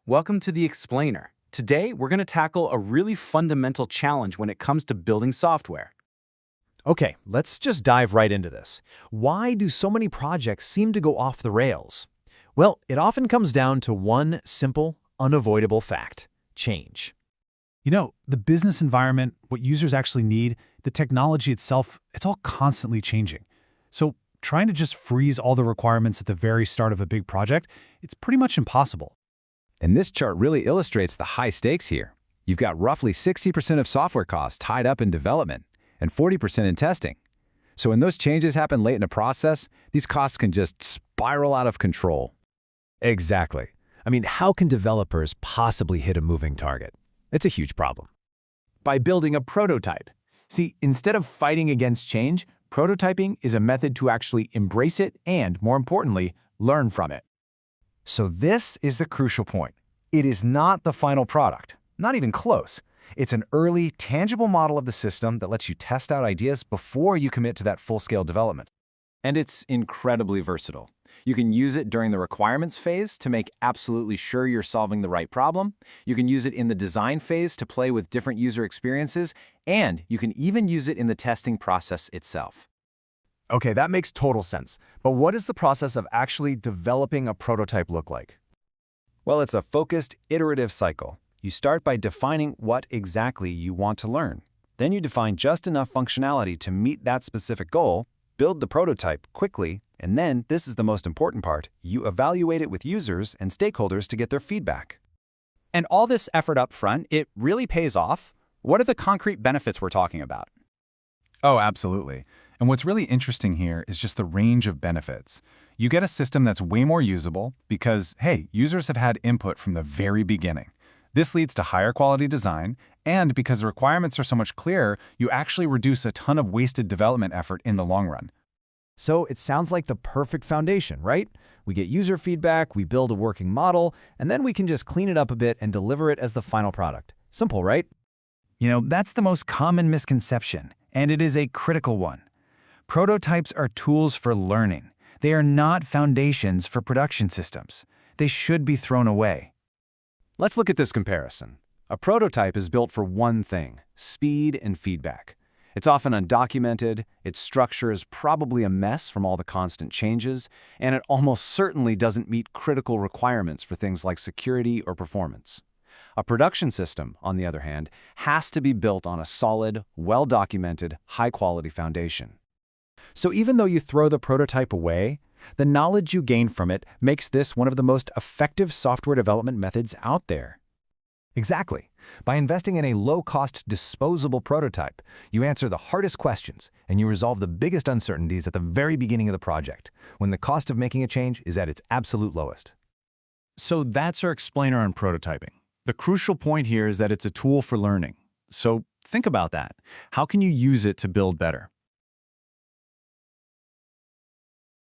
Welcome to the Explainer. Today, we're going to tackle a really fundamental challenge when it comes to building software. Okay, let's just dive right into this. Why do so many projects seem to go off the rails? Well, it often comes down to one simple, unavoidable fact: change. The business environment, what users actually need, the technology itself, it's all constantly changing. So trying to just freeze all the requirements at the very start of a big project, it's pretty much impossible. And this chart really illustrates the high stakes here. You've got roughly 60% of software costs tied up in development and 40% in testing. So when those changes happen late in a process, these costs can just spiral out of control. Exactly. How can developers possibly hit a moving target? It's a huge problem. By building a prototype. See, instead of fighting against change, prototyping is a method to actually embrace it and, more importantly, learn from it. So this is the crucial point. It is not the final product, not even close. It's an early, tangible model of the system that lets you test out ideas before you commit to that full-scale development. And it's incredibly versatile. You can use it during the requirements phase to make absolutely sure you're solving the right problem. You can use it in the design phase to play with different user experiences, and you can even use it in the testing process itself. Okay, that makes total sense. But what does the process of actually developing a prototype look like? Well, it's a focused, iterative cycle. You start by defining what exactly you want to learn. Then you define just enough functionality to meet that specific goal, build the prototype quickly, and then, this is the most important part, you evaluate it with users and stakeholders to get their feedback. And all this effort up front, it really pays off. What are the concrete benefits we're talking about? Oh, absolutely. And what's really interesting here is just the range of benefits. You get a system that's way more usable because, hey, users have had input from the very beginning. This leads to higher quality design, and because the requirements are so much clearer, you actually reduce a ton of wasted development effort in the long run. So it sounds like the perfect foundation, right? We get user feedback, we build a working model, and then we can just clean it up a bit and deliver it as the final product. Simple, right? That's the most common misconception, and it is a critical one. Prototypes are tools for learning. They are not foundations for production systems. They should be thrown away. Let's look at this comparison. A prototype is built for one thing: speed and feedback. It's often undocumented, its structure is probably a mess from all the constant changes, and it almost certainly doesn't meet critical requirements for things like security or performance. A production system, on the other hand, has to be built on a solid, well-documented, high-quality foundation. So even though you throw the prototype away, the knowledge you gain from it makes this one of the most effective software development methods out there. Exactly. By investing in a low-cost, disposable prototype, you answer the hardest questions and you resolve the biggest uncertainties at the very beginning of the project, when the cost of making a change is at its absolute lowest. So that's our explainer on prototyping. The crucial point here is that it's a tool for learning. So think about that. How can you use it to build better?